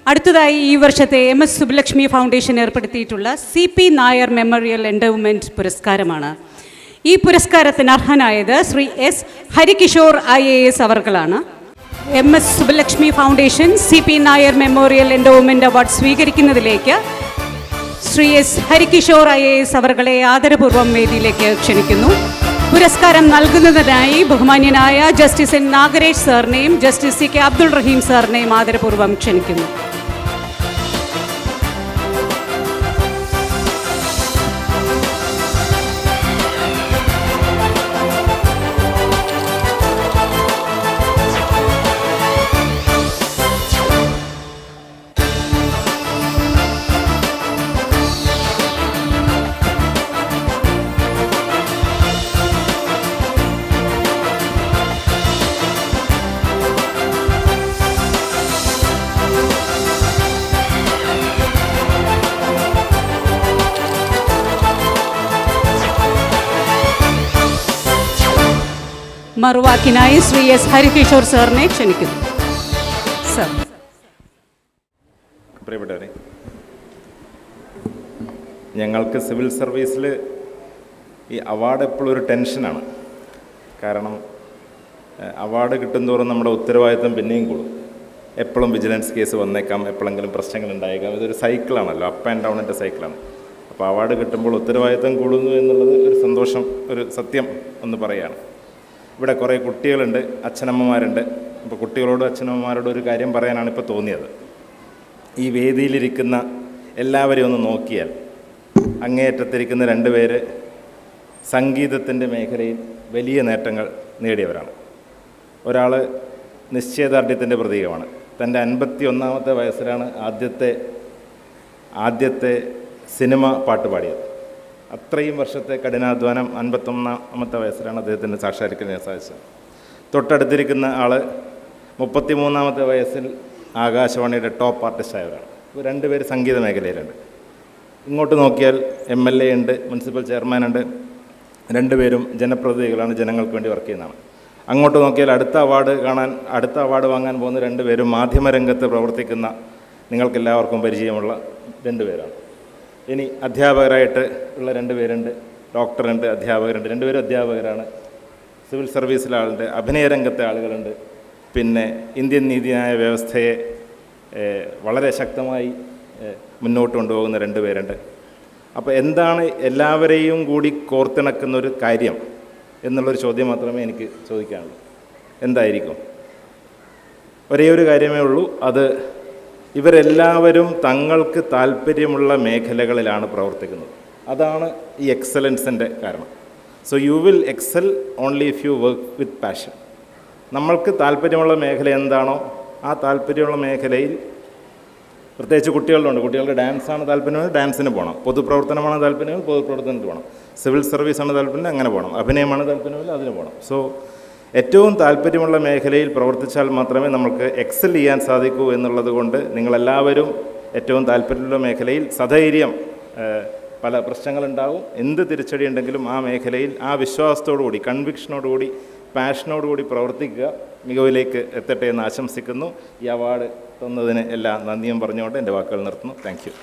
അടുത്തതായി ഈ വർഷത്തെ MS സുബ്ബലക്ഷ്മി ഫൗണ്ടേഷൻ ഏർപ്പെടുത്തിയിട്ടുള്ള CP നായർ മെമ്മോറിയൽ എൻഡോവ്മെൻറ്റ് പുരസ്കാരമാണ്. ഈ പുരസ്കാരത്തിന് അർഹനായത് ശ്രീ S ഹരികിഷോർ IAS അവർകളാണ്. MS Subbulakshmi foundation CP Nair memorial endowment award സ്വീകരിക്കുന്നതിലേക്ക് ശ്രീ S ഹരികിഷോർ IAS അവർകളെ ആദരപൂർവ്വം വേദിയിലേക്ക് ക്ഷണിക്കുന്നു. പുരസ്കാരം നൽകുന്നതിനായി ബഹുമാന്യനായ ജസ്റ്റിസ് N നാഗരേഷ് സാറിനെയും ജസ്റ്റിസ് CK അബ്ദുൾ റഹീം സാറിനെയും ആദരപൂർവ്വം ക്ഷണിക്കുന്നു. മറുവാക്കിനായി ശ്രീ S ഹരികിഷോർ സാറിനെ ക്ഷണിക്കുന്നു. സർ. പ്രിയപ്പെട്ടവരെ, ഞങ്ങൾക്ക് സിവിൽ സർവീസിൽ ഈ അവാർഡ് എപ്പോഴും ഒരു ടെൻഷനാണ്. കാരണം അവാർഡ് കിട്ടുന്തോറും നമ്മുടെ ഉത്തരവാദിത്വം പിന്നെയും കൂടും. എപ്പോഴും വിജിലൻസ് കേസ് വന്നേക്കാം, എപ്പോഴെങ്കിലും പ്രശ്നങ്ങൾ ഉണ്ടായേക്കാം. ഇതൊരു സൈക്കിളാണല്ലോ, അപ്പ് ആൻഡ് ഡൗണിൻ്റെ സൈക്കിളാണ്. അപ്പോൾ അവാർഡ് കിട്ടുമ്പോൾ ഉത്തരവാദിത്വം കൂടുന്നു എന്നുള്ളത് ഒരു സന്തോഷം, ഒരു സത്യം എന്ന് പറയുകയാണ്. ഇവിടെ കുറേ കുട്ടികളുണ്ട്, അച്ഛനമ്മമാരുണ്ട്. അപ്പോൾ കുട്ടികളോടും അച്ഛനമ്മമാരോടും ഒരു കാര്യം പറയാനാണ് ഇപ്പോൾ തോന്നിയത്. ഈ വേദിയിലിരിക്കുന്ന എല്ലാവരെയും ഒന്ന് നോക്കിയാൽ അങ്ങേയറ്റത്തിരിക്കുന്ന രണ്ടുപേര് സംഗീതത്തിൻ്റെ മേഖലയിൽ വലിയ നേട്ടങ്ങൾ നേടിയവരാണ്. ഒരാൾ നിശ്ചയദാർഢ്യത്തിൻ്റെ പ്രതീകമാണ്. തൻ്റെ 51ാമത്തെ വയസ്സിലാണ് ആദ്യത്തെ സിനിമ പാട്ട് പാടിയത്. അത്രയും വർഷത്തെ കഠിനാധ്വാനം 51ാമത്തെ വയസ്സിലാണ് അദ്ദേഹത്തിന് സാക്ഷാത്കരിക്കാൻ സാധിച്ചത്. തൊട്ടടുത്തിരിക്കുന്ന ആൾ 33ാമത്തെ വയസ്സിൽ ആകാശവാണിയുടെ ടോപ്പ് ആർട്ടിസ്റ്റായവരാണ്. ഇപ്പോൾ രണ്ടുപേർ സംഗീത മേഖലയിലുണ്ട്. ഇങ്ങോട്ട് നോക്കിയാൽ MLA ഉണ്ട്, മുനിസിപ്പൽ ചെയർമാനുണ്ട്. രണ്ടുപേരും ജനപ്രതിനിധികളാണ്, ജനങ്ങൾക്ക് വേണ്ടി വർക്ക് ചെയ്യുന്നതാണ്. അങ്ങോട്ട് നോക്കിയാൽ അടുത്ത അവാർഡ് വാങ്ങാൻ പോകുന്ന രണ്ടുപേരും മാധ്യമരംഗത്ത് പ്രവർത്തിക്കുന്ന നിങ്ങൾക്കെല്ലാവർക്കും പരിചയമുള്ള രണ്ടുപേരാണ്. ഇനി അധ്യാപകരായിട്ട് ഉള്ള രണ്ടുപേരുണ്ട്, ഡോക്ടറുണ്ട്, അധ്യാപകരുണ്ട്. രണ്ടുപേരും അധ്യാപകരാണ്. സിവിൽ സർവീസിലെ ആളുണ്ട്, അഭിനയരംഗത്തെ ആളുകളുണ്ട്. പിന്നെ ഇന്ത്യൻ നീതിന്യായ വ്യവസ്ഥയെ വളരെ ശക്തമായി മുന്നോട്ട് കൊണ്ടുപോകുന്ന രണ്ടുപേരുണ്ട്. അപ്പോൾ എന്താണ് എല്ലാവരെയും കൂടി കോർത്തിണക്കുന്നൊരു കാര്യം എന്നുള്ളൊരു ചോദ്യം മാത്രമേ എനിക്ക് ചോദിക്കാനുള്ളൂ. എന്തായിരിക്കും? ഒരേ ഒരു കാര്യമേ ഉള്ളൂ. അത് ഇവരെല്ലാവരും തങ്ങൾക്ക് താല്പര്യമുള്ള മേഖലകളിലാണ് പ്രവർത്തിക്കുന്നത്. അതാണ് ഈ എക്സലൻസിൻ്റെ കാരണം. So you will Excel only if you work with passion. നമ്മൾക്ക് താല്പര്യമുള്ള മേഖല എന്താണോ ആ താല്പര്യമുള്ള മേഖലയിൽ, പ്രത്യേകിച്ച് കുട്ടികളുടെ ഡാൻസാണ് താല്പര്യമെങ്കിൽ ഡാൻസിന് പോകണം, പൊതുപ്രവർത്തനമാണ് താല്പര്യമെങ്കിൽ പൊതുപ്രവർത്തനത്തിന് പോകണം, സിവിൽ സർവീസാണ് താല്പര്യം അങ്ങനെ പോകണം, അഭിനയമാണ് താല്പര്യമെങ്കിൽ അതിന് പോകണം. സോ ഏറ്റവും താല്പര്യമുള്ള മേഖലയിൽ പ്രവർത്തിച്ചാൽ മാത്രമേ നമുക്ക് എക്സൽ ചെയ്യാൻ സാധിക്കൂ എന്നുള്ളത് കൊണ്ട് നിങ്ങളെല്ലാവരും ഏറ്റവും താല്പര്യമുള്ള മേഖലയിൽ സധൈര്യം, പല പ്രശ്നങ്ങളുണ്ടാവും, എന്ത് തിരിച്ചടി ഉണ്ടെങ്കിലും ആ മേഖലയിൽ ആ വിശ്വാസത്തോടുകൂടി, കൺവിക്ഷനോടുകൂടി, പാഷനോടുകൂടി പ്രവർത്തിക്കുക, മികവിലേക്ക് എത്തട്ടെ എന്ന് ആശംസിക്കുന്നു. ഈ അവാർഡ് തന്നതിന് എല്ലാ നന്ദിയും പറഞ്ഞുകൊണ്ട് എൻ്റെ വാക്കുകൾ നിർത്തുന്നു. Thank you.